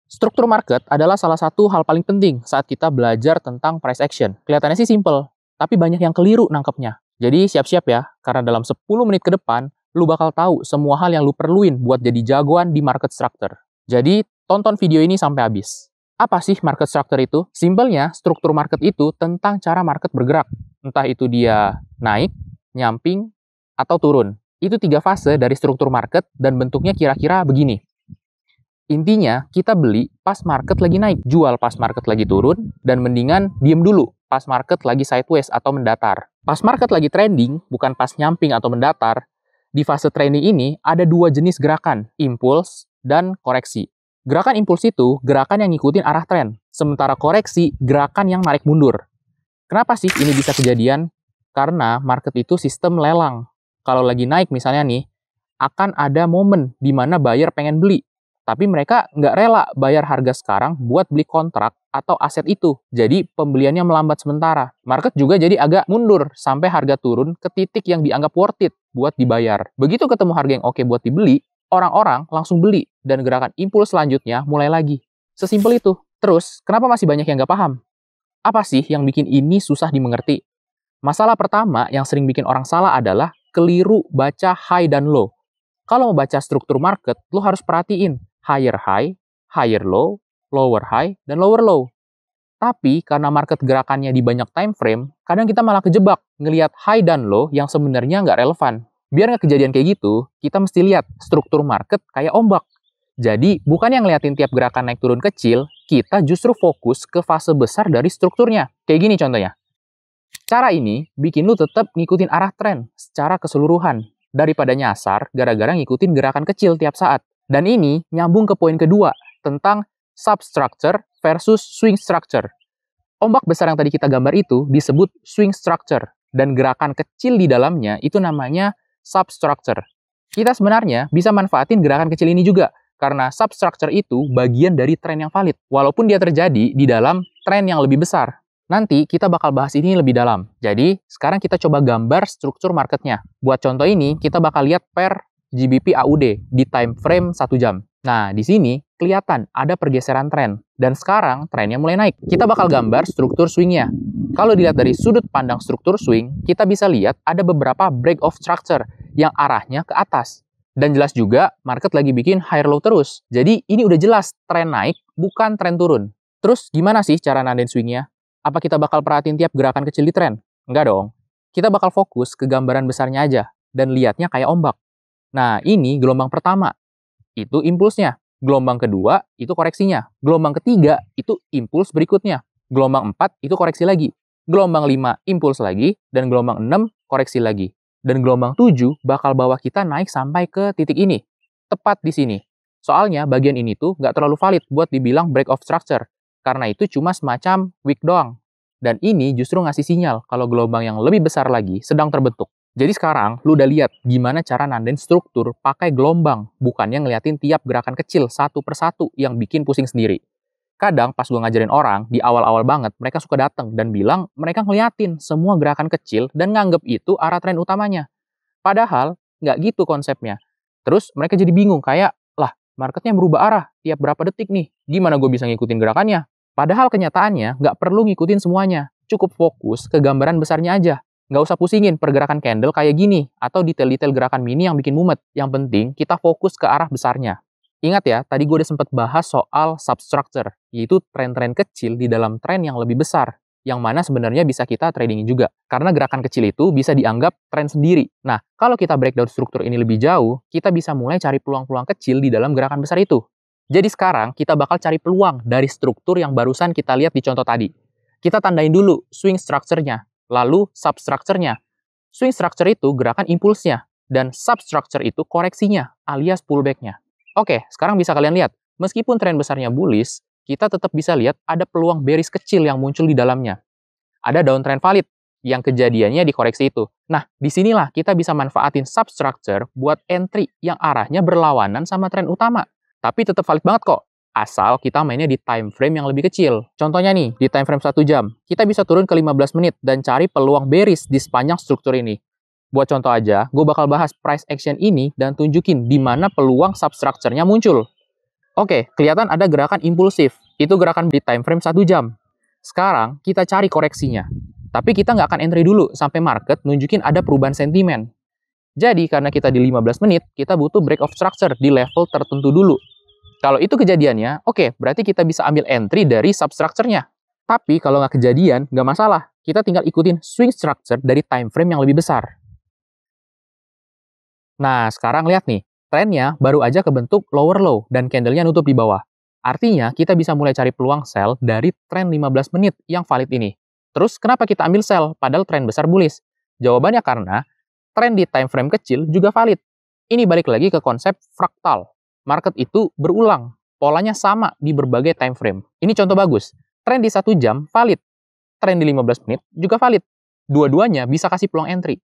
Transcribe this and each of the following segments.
Struktur market adalah salah satu hal paling penting saat kita belajar tentang price action. Kelihatannya sih simple, tapi banyak yang keliru nangkepnya. Jadi siap-siap ya, karena dalam 10 menit ke depan, lu bakal tahu semua hal yang lu perluin buat jadi jagoan di market structure. Jadi, tonton video ini sampai habis. Apa sih market structure itu? Simpelnya, struktur market itu tentang cara market bergerak. Entah itu dia naik, nyamping, atau turun. Itu 3 fase dari struktur market dan bentuknya kira-kira begini. Intinya, kita beli pas market lagi naik, jual pas market lagi turun, dan mendingan diem dulu pas market lagi sideways atau mendatar. Pas market lagi trending, bukan pas nyamping atau mendatar, di fase trending ini ada 2 jenis gerakan, impuls dan koreksi. Gerakan impuls itu gerakan yang ngikutin arah tren, sementara koreksi gerakan yang narik mundur. Kenapa sih ini bisa kejadian? Karena market itu sistem lelang. Kalau lagi naik misalnya nih, akan ada momen di mana buyer pengen beli. Tapi mereka nggak rela bayar harga sekarang buat beli kontrak atau aset itu. Jadi pembeliannya melambat sementara. Market juga jadi agak mundur sampai harga turun ke titik yang dianggap worth it buat dibayar. Begitu ketemu harga yang oke buat dibeli, orang-orang langsung beli dan gerakan impuls selanjutnya mulai lagi. Sesimpel itu. Terus, kenapa masih banyak yang nggak paham? Apa sih yang bikin ini susah dimengerti? Masalah pertama yang sering bikin orang salah adalah keliru baca high dan low. Kalau mau baca struktur market, lo harus perhatiin higher high, higher low, lower high, dan lower low. Tapi karena market gerakannya di banyak time frame, kadang kita malah kejebak ngelihat high dan low yang sebenarnya nggak relevan. Biar nggak kejadian kayak gitu, kita mesti lihat struktur market kayak ombak. Jadi, bukan yang ngeliatin tiap gerakan naik turun kecil, kita justru fokus ke fase besar dari strukturnya. Kayak gini contohnya. Cara ini bikin lu tetap ngikutin arah tren secara keseluruhan, daripada nyasar gara-gara ngikutin gerakan kecil tiap saat. Dan ini nyambung ke poin kedua, tentang substructure versus swing structure. Ombak besar yang tadi kita gambar itu disebut swing structure, dan gerakan kecil di dalamnya itu namanya substructure. Kita sebenarnya bisa manfaatin gerakan kecil ini juga, karena substructure itu bagian dari tren yang valid, walaupun dia terjadi di dalam tren yang lebih besar. Nanti kita bakal bahas ini lebih dalam. Jadi, sekarang kita coba gambar struktur marketnya. Buat contoh ini, kita bakal lihat pair GBP AUD di time frame 1 jam. Nah, di sini kelihatan ada pergeseran tren. Dan sekarang trennya mulai naik. Kita bakal gambar struktur swingnya. Kalau dilihat dari sudut pandang struktur swing, kita bisa lihat ada beberapa break of structure yang arahnya ke atas. Dan jelas juga, market lagi bikin higher low terus. Jadi, ini udah jelas tren naik, bukan tren turun. Terus, gimana sih cara nandain swingnya? Apa kita bakal perhatiin tiap gerakan kecil di tren? Enggak dong. Kita bakal fokus ke gambaran besarnya aja, dan lihatnya kayak ombak. Nah, ini gelombang pertama. Itu impulsnya. Gelombang kedua, itu koreksinya. Gelombang ketiga, itu impuls berikutnya. Gelombang 4, itu koreksi lagi. Gelombang 5, impuls lagi. Dan gelombang 6, koreksi lagi. Dan gelombang 7, bakal bawa kita naik sampai ke titik ini. Tepat di sini. Soalnya, bagian ini tuh nggak terlalu valid buat dibilang break of structure. Karena itu cuma semacam wick doang. Dan ini justru ngasih sinyal kalau gelombang yang lebih besar lagi sedang terbentuk. Jadi sekarang, lu udah lihat gimana cara nandain struktur pakai gelombang, bukannya ngeliatin tiap gerakan kecil satu persatu yang bikin pusing sendiri. Kadang pas gue ngajarin orang, di awal-awal banget, mereka suka datang dan bilang mereka ngeliatin semua gerakan kecil dan nganggep itu arah tren utamanya. Padahal, nggak gitu konsepnya. Terus mereka jadi bingung, kayak, lah, marketnya berubah arah tiap berapa detik nih, gimana gue bisa ngikutin gerakannya? Padahal kenyataannya nggak perlu ngikutin semuanya, cukup fokus ke gambaran besarnya aja. Nggak usah pusingin pergerakan candle kayak gini, atau detail-detail gerakan mini yang bikin mumet. Yang penting, kita fokus ke arah besarnya. Ingat ya, tadi gue udah sempat bahas soal substructure, yaitu tren-tren kecil di dalam tren yang lebih besar, yang mana sebenarnya bisa kita tradingin juga. Karena gerakan kecil itu bisa dianggap tren sendiri. Nah, kalau kita breakdown struktur ini lebih jauh, kita bisa mulai cari peluang-peluang kecil di dalam gerakan besar itu. Jadi sekarang, kita bakal cari peluang dari struktur yang barusan kita lihat di contoh tadi. Kita tandain dulu swing structure-nya. Lalu substructure-nya. Swing structure itu gerakan impulsnya, dan substructure itu koreksinya, alias pullback-nya. Oke, sekarang bisa kalian lihat, meskipun tren besarnya bullish, kita tetap bisa lihat ada peluang bearish kecil yang muncul di dalamnya. Ada downtrend valid, yang kejadiannya di koreksi itu. Nah, disinilah kita bisa manfaatin substructure buat entry yang arahnya berlawanan sama tren utama. Tapi tetap valid banget kok. Asal kita mainnya di time frame yang lebih kecil. Contohnya nih, di time frame 1 jam, kita bisa turun ke 15 menit dan cari peluang bearish di sepanjang struktur ini. Buat contoh aja, gue bakal bahas price action ini dan tunjukin di mana peluang substructure-nya muncul. Oke, kelihatan ada gerakan impulsif. Itu gerakan di time frame 1 jam. Sekarang, kita cari koreksinya. Tapi kita nggak akan entry dulu sampai market nunjukin ada perubahan sentimen. Jadi, karena kita di 15 menit, kita butuh break of structure di level tertentu dulu. Kalau itu kejadiannya, oke, berarti kita bisa ambil entry dari substructure-nya. Tapi kalau nggak kejadian, nggak masalah. Kita tinggal ikutin swing structure dari time frame yang lebih besar. Nah, sekarang lihat nih. Trennya baru aja kebentuk lower low dan candle-nya nutup di bawah. Artinya, kita bisa mulai cari peluang sell dari tren 15 menit yang valid ini. Terus, kenapa kita ambil sell padahal tren besar bullish? Jawabannya karena tren di time frame kecil juga valid. Ini balik lagi ke konsep fraktal. Market itu berulang, polanya sama di berbagai time frame. Ini contoh bagus. Tren di 1 jam valid, tren di 15 menit juga valid. Dua-duanya bisa kasih peluang entry.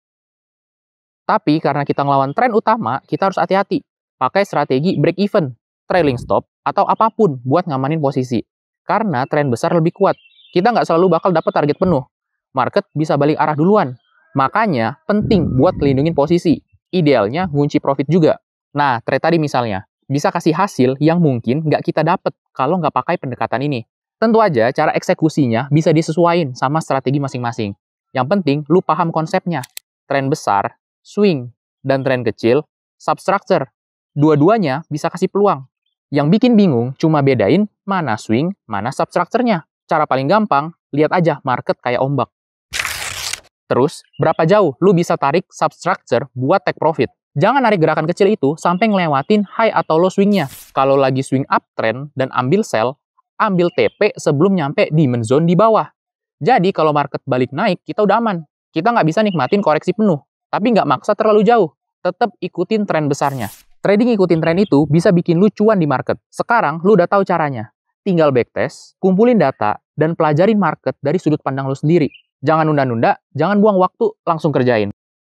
Tapi karena kita ngelawan tren utama, kita harus hati-hati. Pakai strategi break even, trailing stop, atau apapun buat ngamanin posisi. Karena tren besar lebih kuat. Kita nggak selalu bakal dapat target penuh. Market bisa balik arah duluan. Makanya penting buat melindungi posisi. Idealnya ngunci profit juga. Nah, trade tadi misalnya, bisa kasih hasil yang mungkin nggak kita dapat kalau nggak pakai pendekatan ini. Tentu aja cara eksekusinya bisa disesuaikan sama strategi masing-masing. Yang penting, lu paham konsepnya. Tren besar, swing, dan tren kecil, substructure. Dua-duanya bisa kasih peluang. Yang bikin bingung cuma bedain mana swing, mana substructure-nya. Cara paling gampang, lihat aja market kayak ombak. Terus, berapa jauh lu bisa tarik substructure buat take profit? Jangan narik gerakan kecil itu sampai ngelewatin high atau low swing-nya. Kalau lagi swing uptrend dan ambil sell, ambil TP sebelum nyampe diamond zone di bawah. Jadi kalau market balik naik, kita udah aman. Kita nggak bisa nikmatin koreksi penuh. Tapi nggak maksa terlalu jauh. Tetap ikutin tren besarnya. Trading ikutin tren itu bisa bikin lu cuan di market. Sekarang lu udah tahu caranya. Tinggal backtest, kumpulin data, dan pelajarin market dari sudut pandang lu sendiri. Jangan nunda-nunda, jangan buang waktu, langsung kerjain.